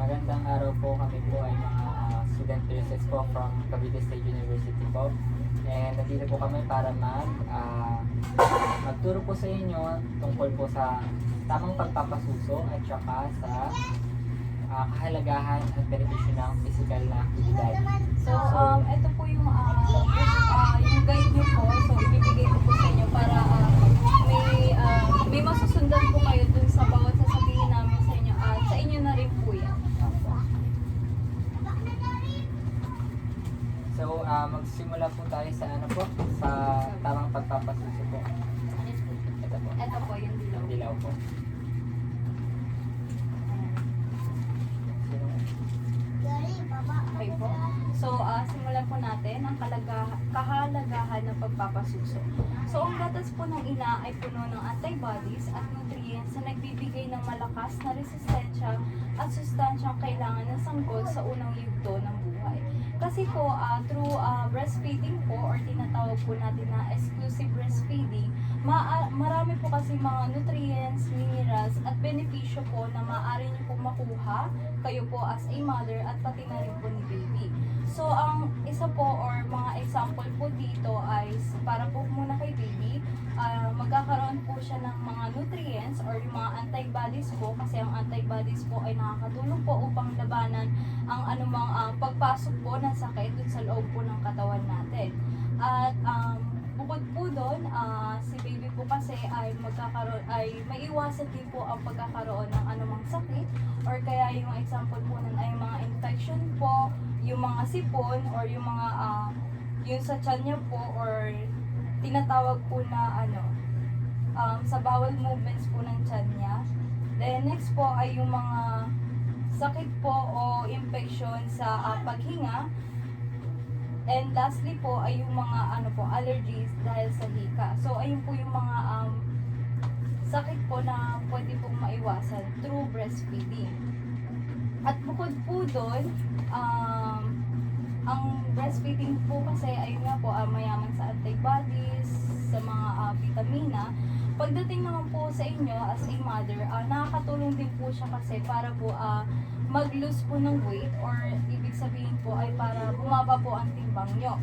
Magandang araw po. Kami po ay mga student nurses po from Cavite State University po. And nandito po kami para magturo po sa inyo tungkol po sa tamang pagpapasuso at saka sa kahalagahan at benepisyo ng physical na aktibidad. So, ito po yung guide niyo po. So, ibibigay ko po sa inyo para may masusundan po kayo dun sa bawat sasabihin namin sa inyo. At sa inyo na rin po yan. So, magsimula po tayo sa sa tamang pagpapasuso po. Ito po. Ito po yung dilaw. Dilaw po. Okay po. So, simulan po natin ang kahalagahan ng pagpapasuso. So, ang gatas po ng ina ay puno ng antibodies at nutrients na nagbibigay ng malakas na resistensya at sustansyang kailangan ng sanggol sa unang yugto ng buhay. Kasi po, through breastfeeding po or tinatawag po natin na exclusive breastfeeding, marami po kasi mga nutrients, minerals at benepisyo po na maaari niyo po makuha kayo po as a mother at pati na rin po ni baby. So, ang isa po or mga example po dito ay para po muna kay baby, magkakaroon po siya ng mga nutrients or yung mga antibodies po kasi ang antibodies po ay nakakatulong po upang labanan ang anumang pagpasok po ng sakit dun sa loob po ng katawan natin. At bukod po doon, si baby po kasi ay maiiwasan din po ang pagkakaroon ng anumang sakit or kaya yung example po nun ay mga infection po, yung mga sipon or yung mga yung sa tiyan niya po or tinatawag po na sa bowel movements po ng tiyan niya. Then next po ay yung mga sakit po o infection sa paghinga. And lastly po ay yung mga allergies dahil sa hika. So ayun po yung mga sakit po na pwede pong maiwasan through breastfeeding. At bukod po doon, ang breastfeeding po kasi ay nga po mayaman sa antibodies, sa mga vitamina. Pagdating naman po sa inyo as a mother, nakakatulong din po siya kasi para po mag-lose po ng weight or ibig sabihin po ay para bumaba po ang timbang nyo.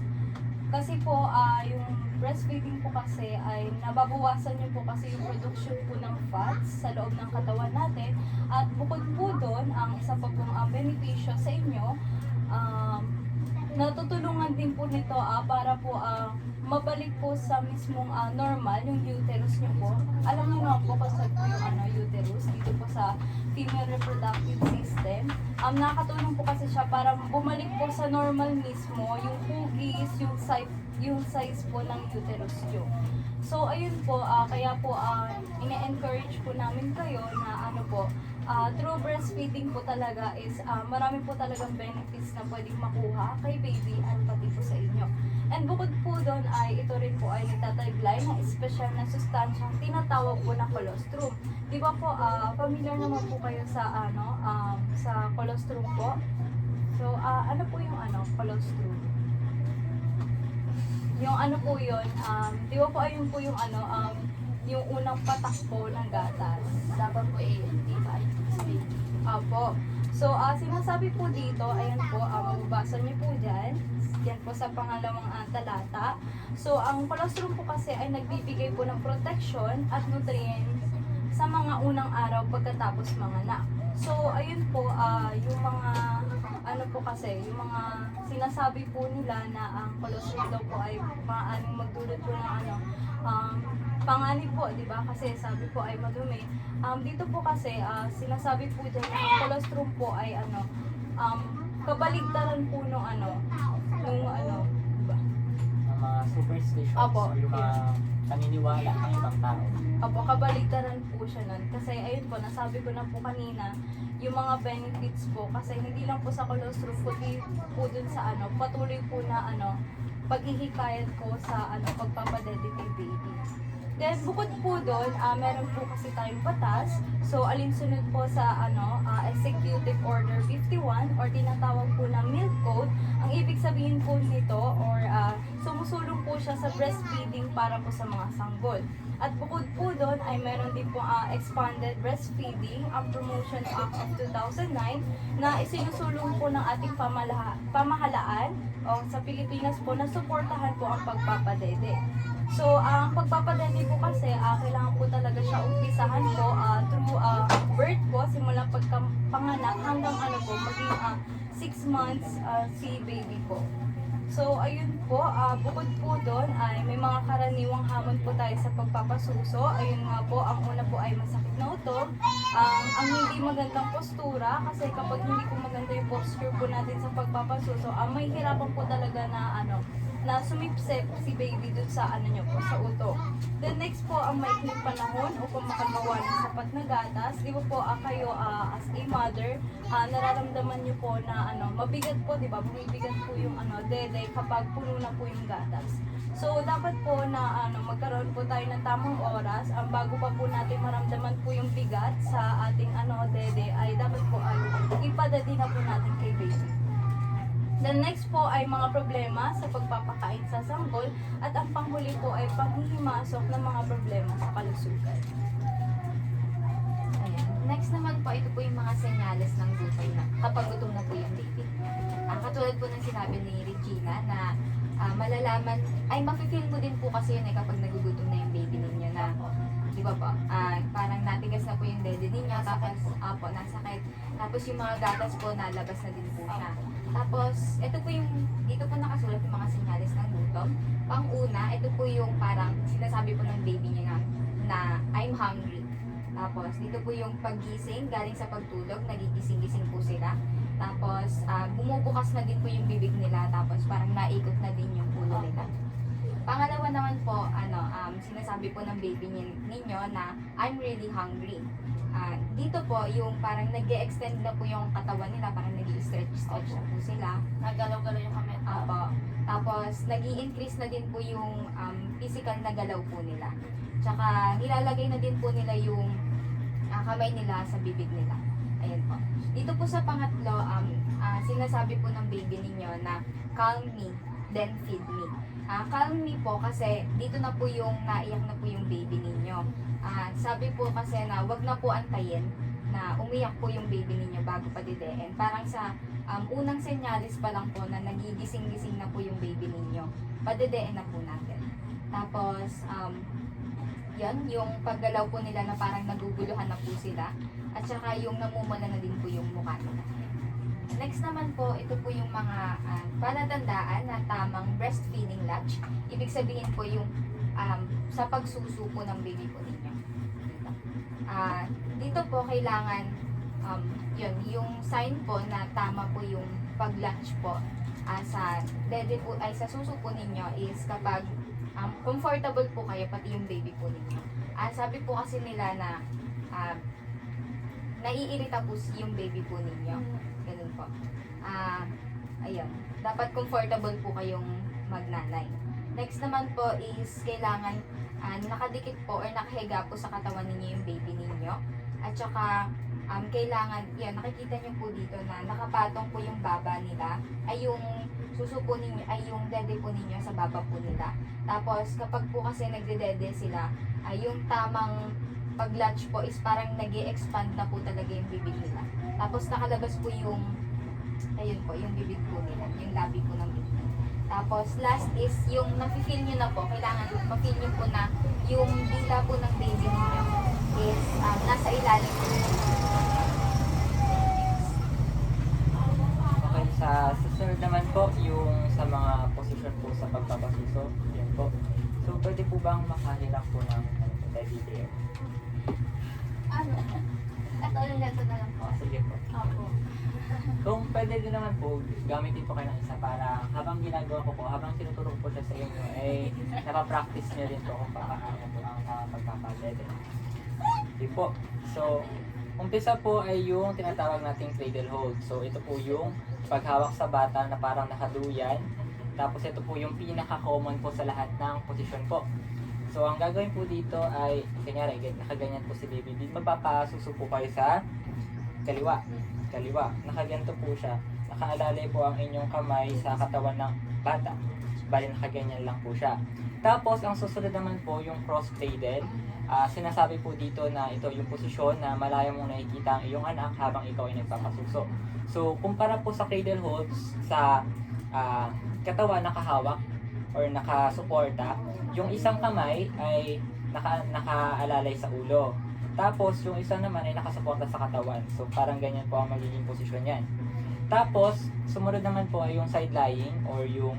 Kasi po yung breastfeeding po kasi ay nababawasan nyo po kasi yung production po ng fats sa loob ng katawan natin. At bukod po doon, ang isa pa pong benepisyo sa inyo, natutulungan din po nito para po mabalik po sa mismong normal yung uterus nyo po. Alam niyo naman po kasi po yung uterus dito po sa female reproductive system. Nakatulong po kasi siya para bumalik po sa normal mismo yung hugis, yung size po ng uterus nyo. So ayun po, kaya po ine-encourage po namin kayo na through breastfeeding po talaga is marami po talagang benefits na pwedeng makuha kay baby at pati po sa inyo. And bukod po doon ay ito rin po ay nagtataglay ng special na sustansyang tinatawag po na colostrum. Di ba po, familiar naman po kayo sa sa colostrum po? So, ano po yung colostrum? Yung po yun, di ba po ayun po yung yung unang patakbo ng gatas. Dapat po di ba? Apo. So, sinasabi po dito, ayan po, mababasa niyo po dyan. Yan po sa pangalawang talata. So, ang colostrum po kasi ay nagbibigay po ng protection at nutrients sa mga unang araw pagkatapos manganak. So, ayun po, yung mga po kasi, yung mga sinasabi po nila na ang colostrum daw po ay maaaring magdulot po ng panganib po, di ba? Kasi sabi po ay madumi. Dito po kasi, sinasabi po dyan na ang colostrum po ay kabaligtaran po nung diba? Ang mga superstitions Apo, o yung mga paniniwala ng ibang tao. Opo, kabaligtaran po siya nun. Kasi ayun po, nasabi ko na po kanina, yung mga benefits po, kasi hindi lang po sa colostrum, kundi po dun sa patuloy po na paghihikayat ko sa pagpapadede kay baby. Then, bukod po doon, meron po kasi tayong batas. So, alinsunod po sa Executive Order 51 or tinatawag po na Milk Code. Ang ibig sabihin po nito or sumusulong po siya sa breastfeeding para po sa mga sanggol. At bukod po doon ay meron din po Expanded Breastfeeding ang Promotion Act of 2009 na isinusulong po ng ating pamahalaan o sa Pilipinas po na suportahan po ang pagpapadede. So, ang pagpapadede po kasi, kailangan po talaga siya umpisahan po through birth po, simula pagkapanganak hanggang po, maging 6 months si baby po. So, ayun po, bukod po doon ay may mga karaniwang hamon po tayo sa pagpapasuso. Ayun nga po, ang una po ay masakit na utot, ang hindi magandang postura, kasi kapag hindi po maganda yung posture po natin sa pagpapasuso, may hirapan po talaga na sumipsip si baby dun sa nyo po, sa uto. Then next po, ang maikling panahon upang makagawa ng sapat na gatas. Di ba po kayo as a mother, nararamdaman nyo po na mabigat po, di ba? Bumibigat po yung dede kapag puno na po yung gatas. So, dapat po na magkaroon po tayo ng tamang oras. Ang bago pa po natin maramdaman po yung bigat sa ating dede, ay dapat po ipadadi na po natin kay baby. The next po ay mga problema sa pagpapakain sa sanggol at ang panghuli po ay panghihimasok ng mga problema sa kalusugan. Ayan. Next naman po, ito po yung mga senyales ng gutom na kapag gutom na po yung baby. Katulad po ng sinabi ni Regina na malalaman, ay mafe-feel mo din po kasi yun kapag nagugutom na yung baby ninyo na, di ba po, parang natigas na po yung dede ninyo, tapos nasakit. Tapos yung mga gatas po, nalabas na din po siya. Tapos, ito po yung, dito po nakasulat yung mga senyales ng gutom. Pang-una, ito po yung parang sinasabi po ng baby niya na I'm hungry. Tapos, dito po yung paggising, galing sa pagtulog, nagigising-gising po sila. Tapos, bumubukas na din po yung bibig nila, tapos parang naikot na din yung ulo nila. Pangalawa naman po, sinasabi po ng baby ninyo na I'm really hungry. Dito po, yung parang nag-e-extend na po yung katawan nila, parang nag-i-stretch na po sila. Nagalaw-galaw yung kamay. Tapos, nag-i-increase na din po yung physical na galaw po nila. Tsaka, nilalagay na din po nila yung kamay nila sa bibig nila. Ayan po. Dito po sa pangatlo, sinasabi po ng baby ninyo na calm me, then feed me. Calm me po kasi dito na po yung naiyak na po yung baby ninyo. Sabi po kasi na wag na po antayin na umiyak po yung baby ninyo bago padidein. Parang sa unang senyalis pa lang po na nagigising-gising na po yung baby ninyo, padidein na po natin. Tapos, yan, yung paggalaw po nila na parang naguguluhan na po sila. At saka yung namumula na din po yung mukha nila. Next naman po, ito po yung mga palatandaan na tamang breastfeeding latch. Ibig sabihin po yung sa pagsuso po ng baby po ninyo. Dito po kailangan yun, yung sign po na tama po yung pag-latch po sa dede po ay sa suso po ninyo is kapag comfortable po kayo pati yung baby po ninyo. Sabi po kasi nila na naiirita po yung baby po ninyo. Ganun po. Ayun. Dapat comfortable po kayong magnanay. Next naman po is kailangan nakadikit po or nakahiga po sa katawan ninyo yung baby ninyo. At saka kailangan, yan, nakikita nyo po dito na nakapatong po yung baba nila ay yung suso po ninyo, ay yung dede po ninyo sa baba po nila. Tapos kapag po kasi nagdedede sila, ay yung tamang pag-latch po is parang nag-i-expand na po talaga yung bibig nila. Tapos nakalabas po yung, ayun po, yung bibig po nila, yung labi po ng bibig. Tapos last is yung nafe-feel nyo na po, kailangan ma-feel nyo po na yung dila po ng baby ninyo is nasa ilalim po. Okay, sa susunod naman po, yung sa mga posisyon po sa pagpapasuso, yun po. So, pwede po bang makahilak po ng teddy bear? Ito na lang po. Sige po. Opo. Kung pwede din naman po, gamitin po kayo ng isa para habang ginagawa ko po, habang tinuturo ko po siya sa inyo, napapractice niyo rin po kung paano po ang pagpapadede. Di po. So, umpisa po ay yung tinatawag nating cradle hold. So, ito po yung paghawak sa bata na parang nakaduyan. Tapos, ito po yung pinaka-common po sa lahat ng posisyon po. So, ang gagawin po dito ay, kunyari, nakaganyan po si baby. Dito papasuso po kayo sa kaliwa. Kaliwa. Nakaganto po siya. Nakaalalay po ang inyong kamay sa katawan ng bata. Bali, nakaganyan lang po siya. Tapos, ang susunod naman po, yung cross-cradle. Sinasabi po dito na ito yung posisyon na malayo mong nakikita ang iyong anak habang ikaw ay nagpapasuso. So, kumpara po sa cradle holds sa katawan nakahawak or nakasuporta, yung isang kamay ay nakaalalay sa ulo. Tapos, yung isa naman ay nakasuporta sa katawan. So, parang ganyan po ang magiging posisyon yan. Tapos, sumunod naman po ay yung side lying or yung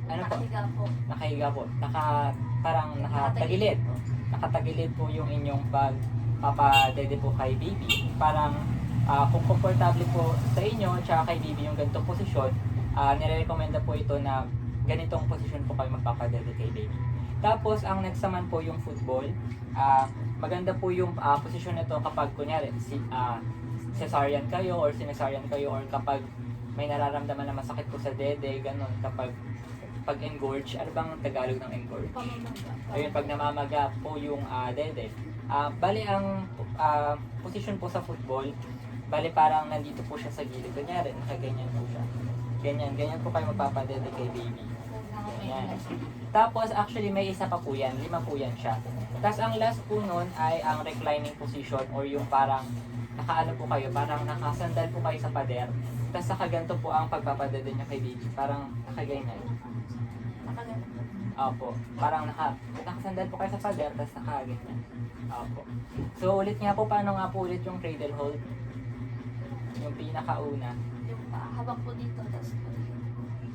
Nakahiga po. nakahiga po. Parang nakatagilid. Nakatagilid po yung inyong pagpapadede po kay baby. Parang kung komportable po sa inyo tsaka kay baby yung ganitong posisyon, nire-recommenda po ito na ganitong posisyon po kayo magpapadede kay baby. Tapos, ang next naman po yung football. Maganda po yung posisyon nito kapag kunyari cesarean kayo or sinesarian kayo or kapag may nararamdaman na masakit po sa dede, ganun, kapag engorge, ano bang Tagalog ng engorge? Ayun, pag namamaga po yung dede. Bali, ang posisyon po sa football, bali parang nandito po siya sa gilid. Kunyari, nakaganyan po siya. Ganyan po kayo magpapadede kay baby. Ganyan. Tapos, actually, may isa pa po yan. 5 po yan siya. Tapos, ang last po nun ay ang reclining position or yung parang nakaano po kayo, parang nakasandal po kayo sa pader. Tapos, nakaganto po ang pagpapadede niya kay baby. Parang nakaganyan. Opo. Parang nakasandal po kayo sa pader, tapos nakaganyan. Opo. So, ulit nga po, paano nga po ulit yung cradle hold? Yung pinakauna. Yung habang po dito, tapos po dito.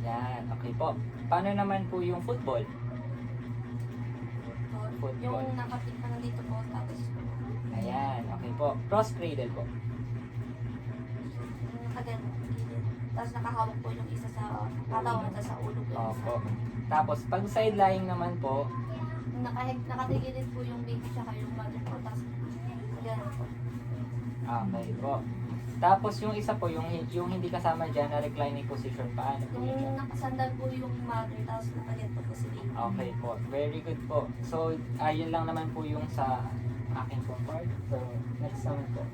Yan, okay po. Paano naman po yung football? Football. Yung nakapit pa na dito po, tapos Ayan, okay po. Cross cradle po. nakagan. Tapos nakahawak po yung isa sa katawan, tapos sa ulo po yung isa. Opo. Tapos, pag side lying naman po, Nakatigilid po yung baby tsaka yung mother po, tapos ganun po. okay po. Tapos, yung isa po, yung hindi kasama dyan na reclining position, paano po yun? Yung nakasandal po yung mother, tapos nakaganto po si baby. Okay po. Very good po. So, ayun lang naman po yung sa aking pong part. So, next naman po.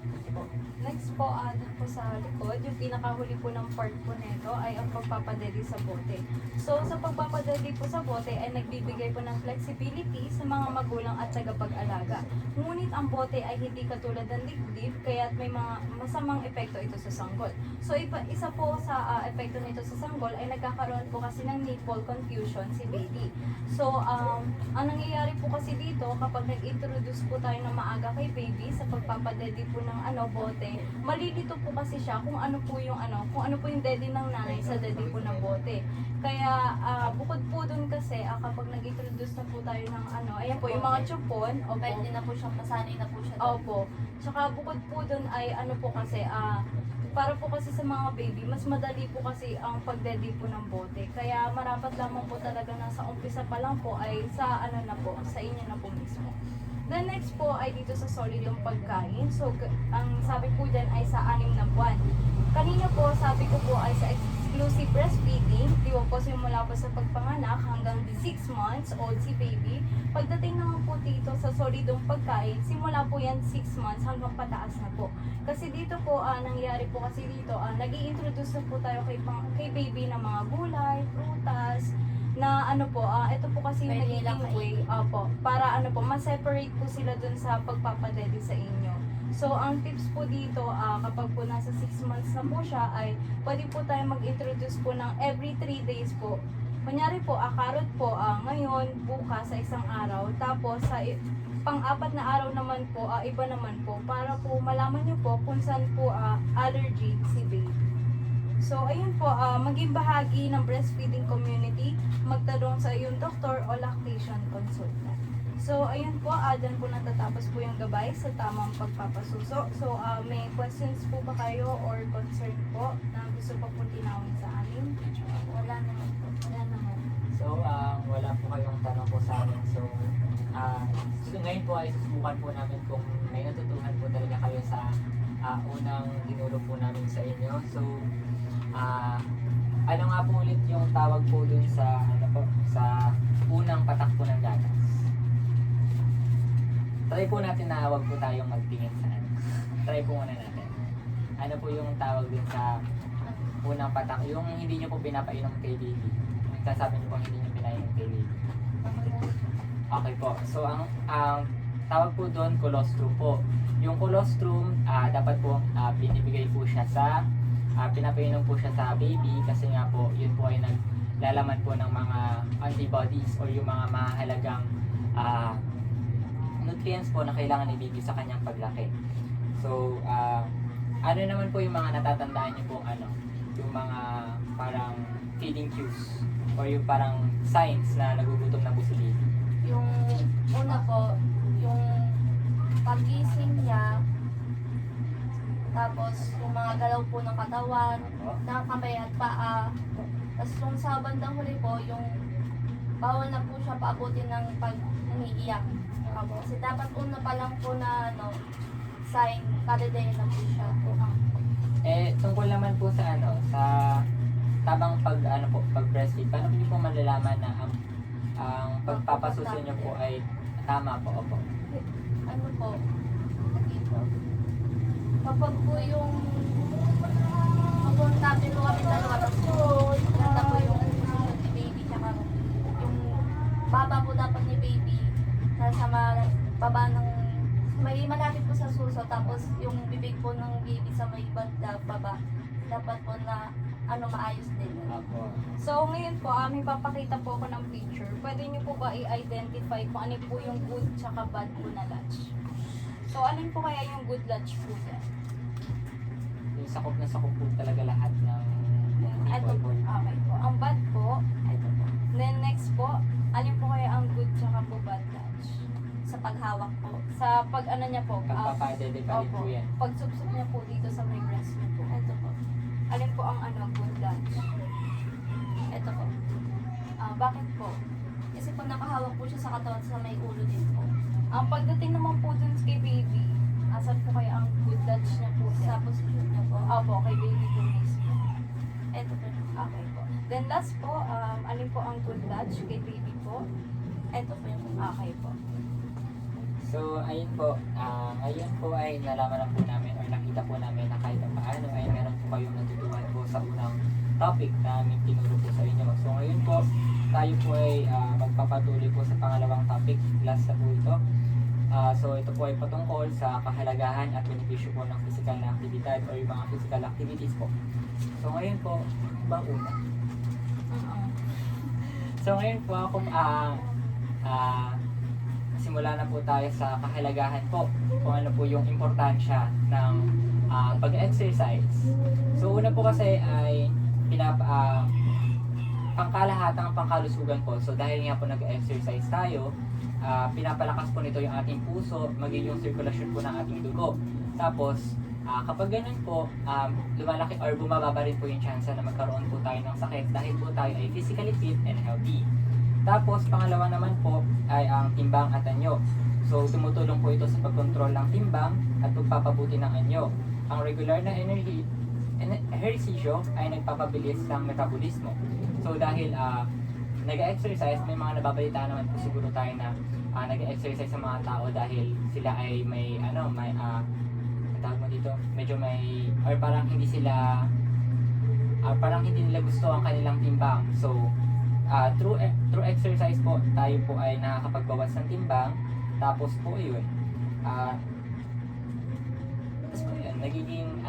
Sige po. Next po, doon po sa likod, yung pinakahuli po ng part po nito ay ang pagpapadede sa bote. So, sa pagpapadede po sa bote ay nagbibigay po ng flexibility sa mga magulang at tagapag-alaga. Ngunit ang bote ay hindi katulad ng dibdib, kaya may mga masamang epekto ito sa sanggol. So, isa po sa epekto nito sa sanggol ay nagkakaroon po kasi ng nipple confusion si baby. So, ang nangyayari po kasi dito, kapag nag-introduce po tayo ng maaga kay baby sa pagpapadede po ng bote, malilito po kasi siya kung ano po yung dede ng nanay sa dede po ng bote. Kaya bukod po dun kasi kapag nag-introduce na po tayo ng ayan po yung mga chupon, opo. Pwede na po siyang masanay na po siya. Opo. Tsaka bukod po dun ay po kasi para po kasi sa mga baby, mas madali po kasi ang pagdede po ng bote. Kaya marapat lamang po talaga na sa umpisa pa lang po ay sa sa inyo na po mismo. The next po ay dito sa solid yung pagkain. So, ang sabi po dyan ay sa 6 na buwan. Kanina po, sabi ko po ay sa exclusive breastfeeding. Di ba po simula po sa pagpanganak hanggang 6 months old si baby. Pagdating naman po dito sa solidong pagkain, simula po yan 6 months hanggang pataas na po. Kasi dito po, nangyayari po kasi dito, nag-i-introduce na po tayo kay baby ng mga gulay, prutas, na ito po kasi yung Pwede nilang nagiging way, para ma-separate po sila dun sa pagpapadede sa inyo. So, ang tips po dito, kapag po nasa 6 months na po siya, ay pwede po tayo mag-introduce po ng every 3 days po. Kunyari po, karot po, ngayon, bukas, sa isang araw. Tapos, sa pang-4 na araw naman po, iba naman po, para po malaman nyo po kung saan po allergy si baby. So, ayun po, maging bahagi ng breastfeeding community, magtanong sa iyong doktor o lactation consultant. So, ayun po, dyan po natatapos po yung gabay sa tamang pagpapasuso. So, may questions po ba kayo or concern po na gusto pa po tinawin sa amin? Wala naman po. Wala naman. So, wala po kayong tanong po sa amin. So, ngayon po ay susubukan po namin kung may natutuhan po talaga kayo sa unang tinuro po namin sa inyo. So, ano nga po ulit yung tawag po dun sa sa unang patak po ng gatas. Try po natin na wag po tayong magtingin sa ano. Try po muna natin. Ano po yung tawag dun sa unang patak? Yung hindi nyo po pinapainom kay baby. Sasabi nyo po hindi nyo pinainom kay baby. Okay po. So, ang tawag po doon, colostrum po. Yung colostrum, dapat po binibigay po siya sa, pinapainom po siya sa baby kasi nga po, yun po ay naglalaman po ng mga antibodies or yung mga mahalagang nutrients po na kailangan ni baby sa kanyang paglaki. So, ano naman po yung mga natatandaan niyo po, yung mga parang feeding cues or yung parang signs na nagugutom na po si baby. Yung una po, yung pagising niya, tapos yung mga galaw po ng katawan, ng kamay at paa. Tapos yung sa bandang huli po, yung bawal na po siya paabutin ng pag umiiyak. Kasi dapat una pa lang po na sign, kada day na po siya. Tungkol naman po sa sa tamang pag breastfeed, paano niyo po malalaman na ang pagpapasuso niyo po ay tama po? Opo. Ano po? Dito. Kapag po yung tabi po kami dalawa, tapos ganda po yung susunod ni baby, tsaka yung baba po dapat ni baby, nasa baba ng may malapit po sa suso, tapos yung bibig po ng baby sa may banda baba, dapat po na maayos din. Opo. So, ngayon po, may papakita po ako ng picture. Pwede niyo po ba i-identify kung ano po yung good tsaka bad po na latch? So, alin po kaya yung good latch po yan? Yung sakop na sakop po talaga lahat ng Ito po. Okay po. Ang bad po, ito po. Then next po, alin po kaya ang good tsaka po bad latch? Sa paghawak po. Sa pag niya po, Pagpapadede pa rin po yan. pag supsup niya po dito sa may breast niya po. Ito po. Alin po ang good latch? Ito po. Bakit po? Kasi po nakahawak po siya sa katawan sa may ulo din po. Ang pagdating naman po dun kay baby, asan po kaya ang good latch niya po? Sa posisyon niya po. Opo, kay baby po mismo. Ito po. Okay po. Then last po, alin po ang good latch kay baby po? Ito po yung Okay po. So, ayun po. Ngayon po ay nalaman na po namin or nakita po namin na kahit paano ay meron po kayong natutunan po sa unang topic na aming tinuro po sa inyo. So, ngayon po, tayo po ay magpapatuloy po sa pangalawang topic. Last na po ito. So, ito po ay patungkol sa kahalagahan at benepisyo po ng physical na aktibidad o yung mga physical activities po. So, ngayon po, ba una? So, ngayon po ako, simula na po tayo sa kahalagahan po kung ano po yung importansya ng pag-exercise. So una po kasi ay pangkalahatang pangkalusugan po. So dahil nga po nag-exercise tayo, pinapalakas po nito yung ating puso, magiging yung sirkulasyon po ng ating dugo. Tapos kapag ganun po, lumalaki or bumababa rin po yung chance na magkaroon po tayo ng sakit dahil po tayo ay physically fit and healthy. Tapos, pangalawa naman po ay ang timbang at anyo. So, tumutulong po ito sa pagkontrol ng timbang at pagpapabuti ng anyo. Ang regular na ehersisyo ay nagpapabilis ng metabolismo. So, dahil nag-exercise, may mga nababalitaan naman po siguro tayo na nag-exercise sa mga tao dahil sila ay may, tawag mo dito, medyo may, or parang hindi sila, parang hindi nila gusto ang kanilang timbang. So, through exercise po, tayo po ay nakakapagbawas ng timbang. Tapos po yun, tapos po yun, nagiging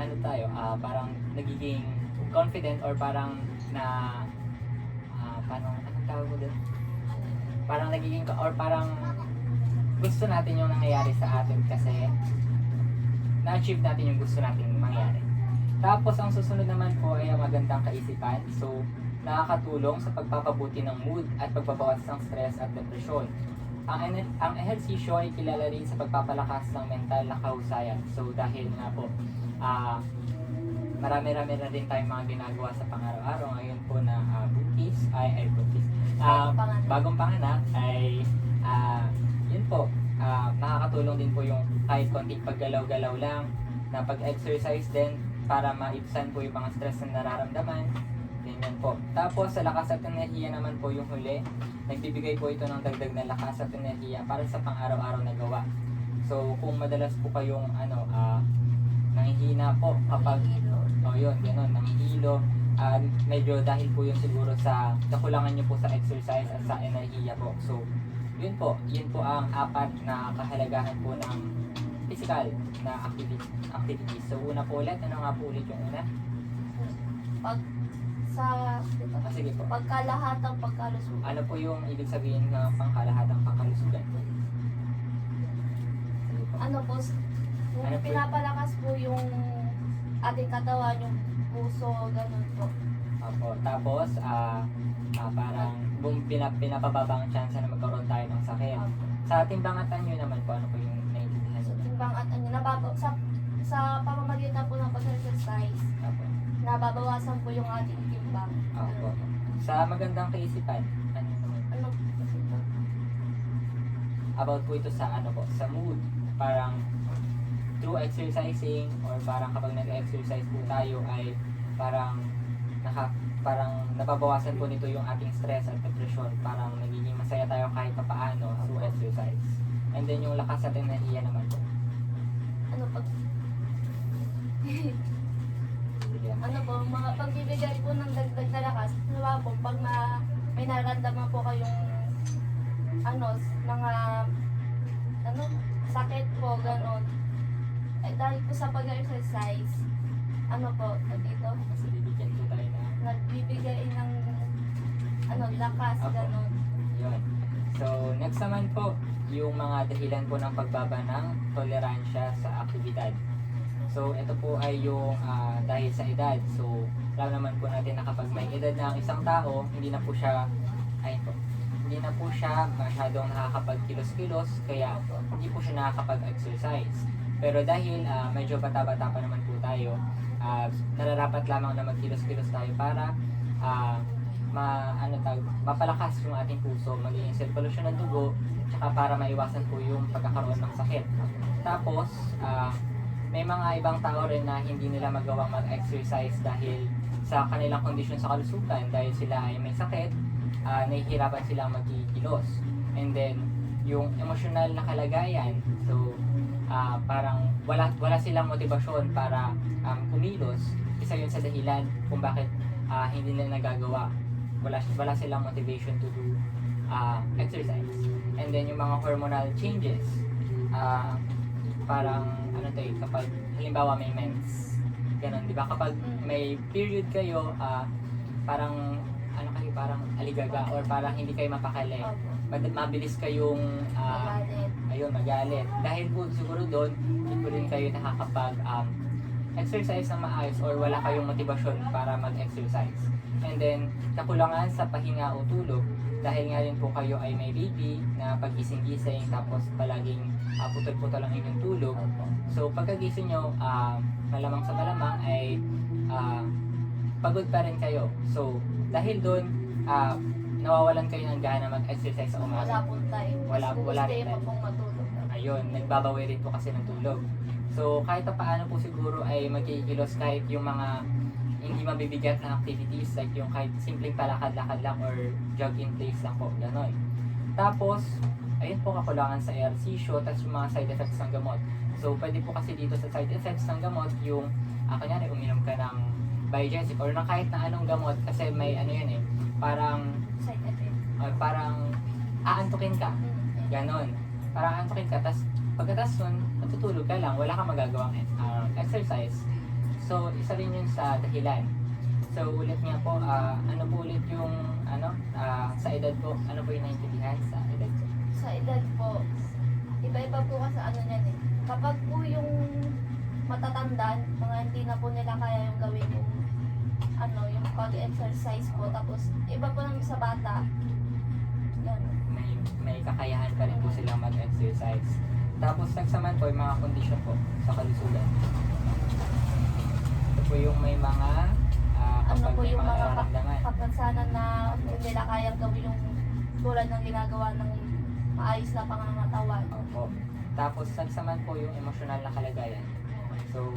parang nagiging confident or parang anong tawag mo doon? Parang nagiging, or parang gusto natin yung nangyayari sa atin kasi na-achieve natin yung gusto natin mangyari. Tapos ang susunod naman po ay ang magandang kaisipan. So, nakakatulong sa pagpapabuti ng mood at pagbabawas ng stress at depresyon. Ang ehersisyo ay kilala rin sa pagpapalakas ng mental na kahusayan. So dahil nga po, marami-rami na rin tayong mga ginagawa sa pang-araw-araw. Ngayon po na bagong panganak ay yun po, nakakatulong din po yung kahit konting paggalaw-galaw lang na pag-exercise din para maibsan po yung mga stress na nararamdaman. din yun po. Tapos sa lakas at enerhiya naman po yung huli, nagbibigay po ito ng dagdag na lakas at enerhiya para sa pang-araw-araw na gawa. So kung madalas po kayong nangihina po kapag yun, gano'n, nangihilo, medyo dahil po yun siguro sa kakulangan nyo po sa exercise at sa enerhiya po. So yun po ang 4 na kahalagahan po ng physical na activities. So una po ulit, ano nga po ulit yung una? Sige po. Pagkalahatang pagkalusugan. Ano po yung ibig sabihin ng pangkalahatang pangkalusugan? Sige po. Ano po, Ano po? pinapalakas po yung ating katawan, yung puso, ganun po. Opo. Tapos, parang pinapababa ang chance na magkaroon tayo ng sakit. Opo. Sa timbangatan nyo naman po, ano po yung naiintindihan So, nyo? timbang at sa pamamagitan po ng pag-exercise, Opo. nababawasan po yung ating timbang. Opo. Sa magandang kaisipan, ano naman? Ano po? About po ito sa sa mood. Parang through exercising or parang kapag nag-exercise po tayo ay parang nababawasan po nito yung ating stress at depression. Parang nagiging masaya tayo kahit papaano through exercise. And then yung lakas at enerhiya naman po. Ano po? Sige. Ano po, mga pagbibigay po ng dagdag na lakas, diba po, pag may nararamdaman po kayong mga sakit po, gano'n. Eh, dahil po sa pag-exercise, dito, Kasi bibigyan po tayo na nagbibigay ng lakas, Apo. gano'n. yun. So next naman po, yung mga dahilan po ng pagbaba ng toleransya sa aktibidad. So ito po ay yung dahil sa edad. So alam naman po natin na kapag may edad na ang isang tao, hindi na po siya masyadong nakakapagkilos-kilos, kaya hindi po siya nakakapag-exercise. Pero dahil medyo bata-bata pa naman po tayo, nararapat lamang na magkilos-kilos tayo para mapalakas yung ating puso, magiging sirkulasyon ng dugo, tsaka para maiwasan po yung pagkakaroon ng sakit. Tapos, may mga ibang tao rin na hindi nila magawang mag-exercise dahil sa kanilang kondisyon sa kalusugan, dahil sila ay may sakit, nahihirapan silang magkikilos. And then, yung emosyonal na kalagayan, so parang wala silang motibasyon para kumilos. Isa yun sa dahilan kung bakit hindi nila nagagawa. Wala silang motivation to do exercise. And then yung mga hormonal changes, parang kapag halimbawa may mens, ganun, di ba? Kapag may period kayo, parang parang aligaga or parang hindi kayo mapakali. Mabilis kayong magalit. Dahil po siguro doon, hindi po rin kayo nakakapag exercise na maayos or wala kayong motibasyon para mag-exercise. And then, kakulangan sa pahinga o tulog dahil nga rin po kayo ay may baby na pagising-gising tapos palaging putol-putol ang inyong tulog. So, pagkagising nyo, malamang sa malamang ay pagod pa rin kayo. So, dahil doon, nawawalan kayo ng gana mag-exercise sa umaga. Wala rin tayo. Ayun, nagbabawi rin po kasi ng tulog. So, kahit pa paano po siguro ay magkikilos kahit yung mga hindi mabibigat na activities, like yung kahit simpleng palakad-lakad lang or jog in place lang po, gano'n. Tapos, ayun po kakulangan sa ehersisyo, tapos yung mga side effects ng gamot. So, pwede po kasi dito sa side effects ng gamot, yung, kanyari, uminom ka ng biogesic or ng kahit na anong gamot, kasi may parang, Side effect. parang aantukin ka, gano'n. Parang aantukin ka, tapos pagkatapos nun, matutulog ka lang, wala kang magagawang exercise. So, isa rin yun sa dahilan. So, ulit nga po, ano po ulit yung, sa edad po, ano po yung naintindihan sa edad po? Sa edad po, iba-iba po kasi niyan eh. Kapag po yung matatanda, mga hindi na po nila kaya yung gawin yung yung pag-exercise po. Tapos, iba po naman sa bata. Ganun. May kakayahan pa rin po silang mag-exercise. Tapos, nagsaman po yung mga kondisyon po sa kalusugan. Ito po yung may mga kapag po may yung mga mga nararamdaman. kapansanan na hindi nila kayang gawin yung tulad ng ginagawa ng maayos na pangangatawan. Opo. Tapos, nagsaman po yung emosyonal na kalagayan. So,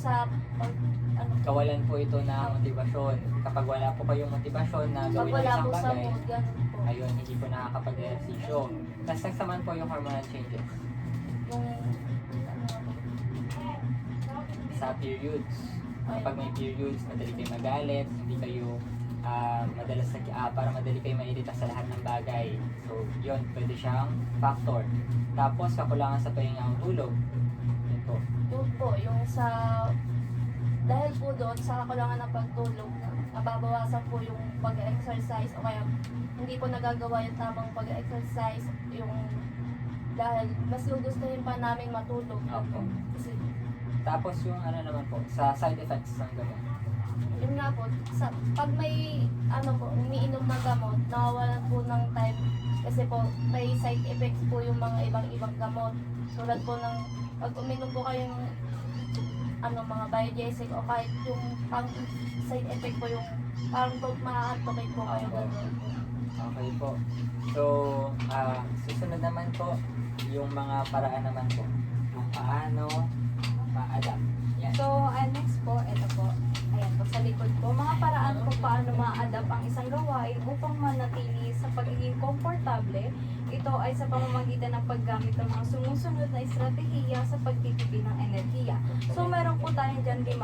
sa ano, Kawalan po ito na motibasyon. Kapag wala po kayong motibasyon na pag gawin ang wala isang po sa bagay, mood, ganun po. ayun, hindi po nakakapag-ehersisyo. Tapos next naman po yung hormonal changes. Yung, ano, Sa periods. Kapag may periods, madali kayo magalit, hindi kayo para madali kayo mairita sa lahat ng bagay. So, yun, pwede siyang factor. Tapos, kakulangan sa pahingang tulog. Yun po. yun po, yung sa, dahil po doon sa kakulangan ng pagtulog, nababawasan po yung pag-exercise o kaya hindi po nagagawa yung tamang pag-exercise, yung dahil mas gugustuhin pa namin matulog. Opo. Kasi Tapos, yung ano naman po, sa side effects ng gamot. yun nga po, pag may ano po, umiinom ng gamot, nawawalan po ng time kasi po may side effects po yung mga ibang gamot. Tulad po ng pag uminom po kayong ano mga biogesic o kahit yung pang side effect po yung parang po maaantokin po kayo gano'n. Okay po. So, susunod naman po, yung mga paraan naman po. Kung paano ma-adapt. Yan. So, next po, ito po. Ayan po, sa likod po. Mga paraan po paano ma-adapt ang isang gawain upang manatili sa pagiging komportable. Ito ay sa pamamagitan ng paggamit ng mga sumusunod na estratehiya sa pagtitipid ng enerhiya. So, meron po tayo dyan 5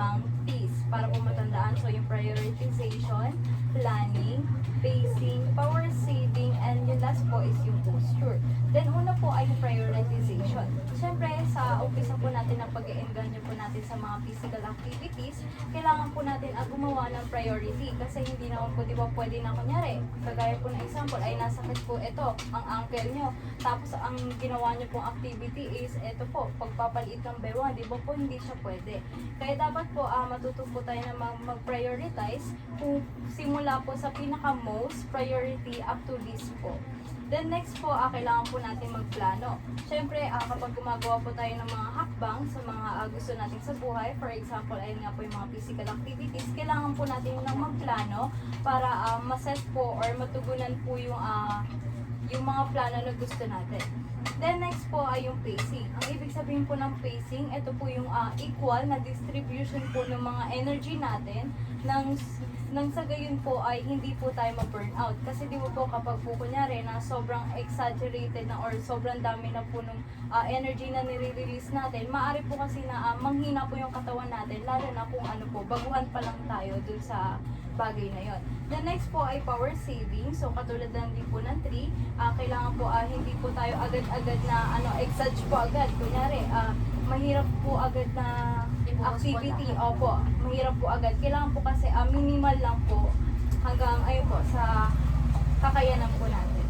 P's para po matandaan. So, yung prioritization, planning, pacing, power saving, and yung last po is yung posture. Then, una po ay yung prioritization. Siyempre, sa umpisa po natin na pag-e-engage po natin sa mga physical activities, kailangan po natin gumawa ng priority. Kasi hindi naman po, di ba, pwede na kunyari, kagaya po ng example, ay nasakit po ito, ang ankle nyo. Tapos, ang ginawa nyo pong activity is, ito po, pagpapaliit ng bewang, di ba po, hindi siya pwede. Kaya dapat po, matuto po tayo na mag-prioritize kung simula po sa pinaka-most priority up to this po. Then next po, kailangan po natin magplano. Siyempre, kapag gumagawa po tayo ng mga hakbang sa mga gusto natin sa buhay, for example, ayun nga po yung mga physical activities, kailangan po natin ng magplano para maset po or matugunan po yung mga plano na gusto natin. Then next po ay yung pacing. Ang ibig sabihin po ng pacing, ito po yung equal na distribution po ng mga energy natin nang sa gayon po ay hindi po tayo ma-burnout. Kasi di ba po kapag po kunyari na sobrang exaggerated na or sobrang dami na po ng energy na nire-release natin, maaari po kasi na manghina po yung katawan natin, lalo na kung ano po, baguhan pa lang tayo dun sa bagay na yon. The next po ay power saving. So katulad lang din po ng 3, kailangan po hindi po tayo agad-agad na exage po agad. Kunyari, mahirap po agad na activity. Opo, mahirap po agad. Kailangan po kasi minimal lang po hanggang ayun po sa kakayanan po natin.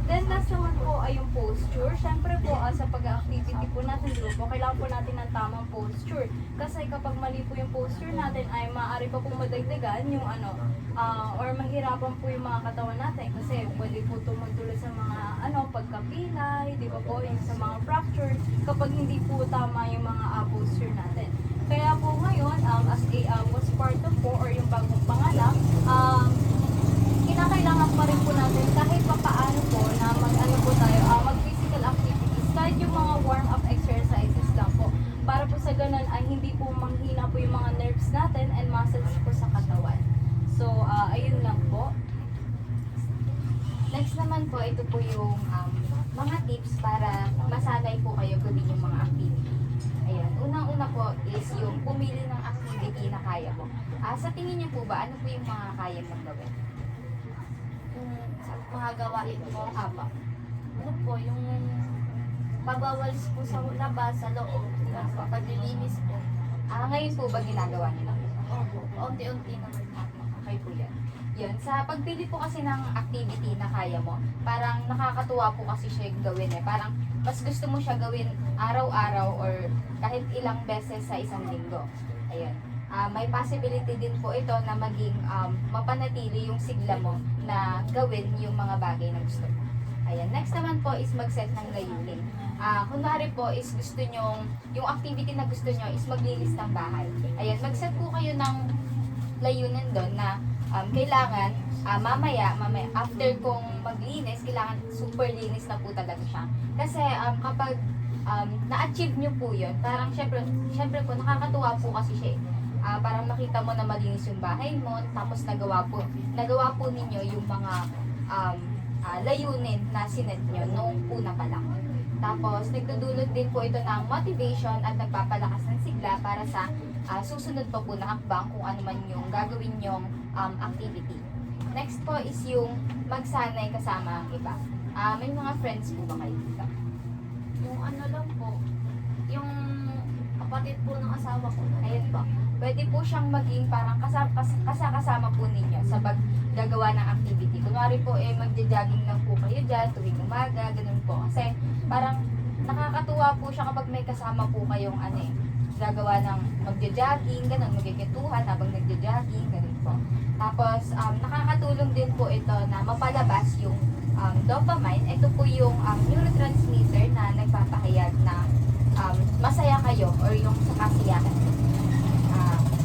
Then last naman po ay yung posture. Siyempre po sa pag-activity po natin grupo, kailangan po natin ng tamang posture. Kasi kapag mali po yung posture natin ay maaari pa pong madagdagan yung or mahirapan po yung mga katawan natin. Kasi pwede po tumutulad sa mga pagkapilay, di ba po, yung sa mga fracture, kapag hindi po tama yung mga posture natin. Kaya po ngayon, as a postpartum po or yung bagong panganak, kinakailangan pa rin po natin kahit pa paano po na mag-physical activities, kahit yung mga warm-up exercises lang po. Para po sa ganun ay hindi po manghina po yung mga nerves natin and muscles po sa katawan. So, ayun lang po. Next naman po, ito po yung mga tips para masanay po kayo gawin yung mga activity. Ayan. Unang-una po is yung pumili ng activity na kaya mo. Sa tingin niyo po ba, ano po yung mga kaya mong gawin? Sa mga gawain po, Apa. ano po, yung pagwawalis po sa labas, sa loob, paglilinis po. Ngayon po ba ginagawa niyo na? Opo, unti-unti naman. Okay po yan. Yun, sa pagpili po kasi ng activity na kaya mo, parang nakakatuwa po kasi siya yung gawin Parang mas gusto mo siya gawin araw-araw or kahit ilang beses sa isang linggo. Ayun. May possibility din po ito na maging mapanatili yung sigla mo na gawin yung mga bagay na gusto mo. Ayan. Next naman po is mag-set ng layunin. Kunwari po is gusto nyo, yung activity na gusto nyo is maglinis ng bahay. Ayan. Mag-set po kayo ng layunin doon na kailangan mamaya after kong maglinis, kailangan super linis na po talaga siya. Kasi kapag na-achieve nyo po yun. Parang syempre po, nakakatuwa po kasi siya. Parang makita mo na malinis yung bahay mo, tapos nagawa po ninyo yung mga layunin na sinet nyo nung una pa lang. Tapos, nagdudulot din po ito ng motivation at nagpapalakas ng sigla para sa susunod pa po na hakbang kung ano man yung gagawin nyong activity. Next po is yung magsanay kasama ang iba. May mga friends po ba kayo dito? Yung ano lang po, yung kapatid po ng asawa ko. Ayun po. Pwede po siyang maging parang kasama po ninyo sa paggagawa ng activity. Kunwari po, magja-jogging lang po kayo dyan tuwing umaga, ganun po. Kasi parang nakakatuwa po siya kapag may kasama po kayong gagawa ng magja-jogging, ganun, magkikituhan habang nagja-jogging, ganun po. Tapos, nakakatulong din po ito na mapalabas yung dopamine. Ito po yung neurotransmitter na nagpapahayag na masaya kayo or yung sa kasiyahan.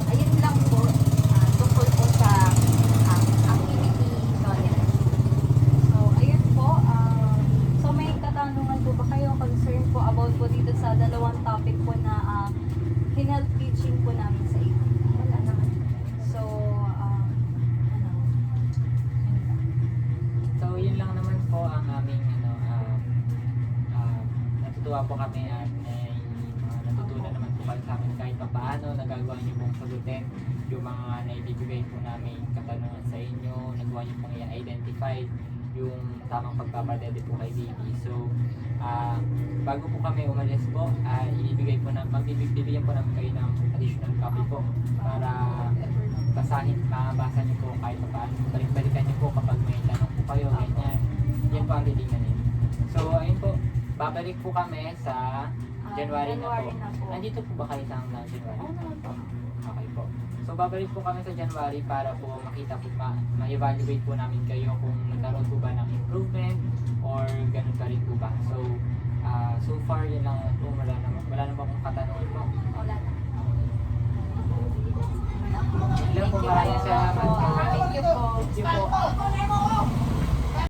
Ayun lang po, tungkol po sa activity knowledge. So, ayun po. So, may katanungan po ba kayo, concern po about po dito sa dalawang topic po na health teaching po namin sa inyo? Wala naman. So, So, yun lang naman po ang aming natutuwa po kami at natutunan naman po kayo sa amin kahit pa paano nagagawa niyo pong sagutin yung mga naibibigay po namin katanungan sa inyo, nagawa niyo pong i-identify yung tamang pagpapadede po kay baby. So, bago po kami umalis po, magbibigyan po namin kayo ng additional copy po para mabasa niyo po kahit pa paano. Balik-balikan niyo po kapag may tanong po kayo, ganyan. Yan po ang titingnan niyo. So, ayun po, babalik po kami sa January na po. Nandito po ba kayo sa hanggang January? Oo naman po. Okay po. So, babalik po kami sa January para po makita po, ma-evaluate po namin kayo kung nagkaroon po ba ng improvement or ganun pa rin po ba. So, so far, yun lang po. Wala na po akong katanungan po. Wala na. Yun lang po, maraming salamat po. Thank you po. Thank you po.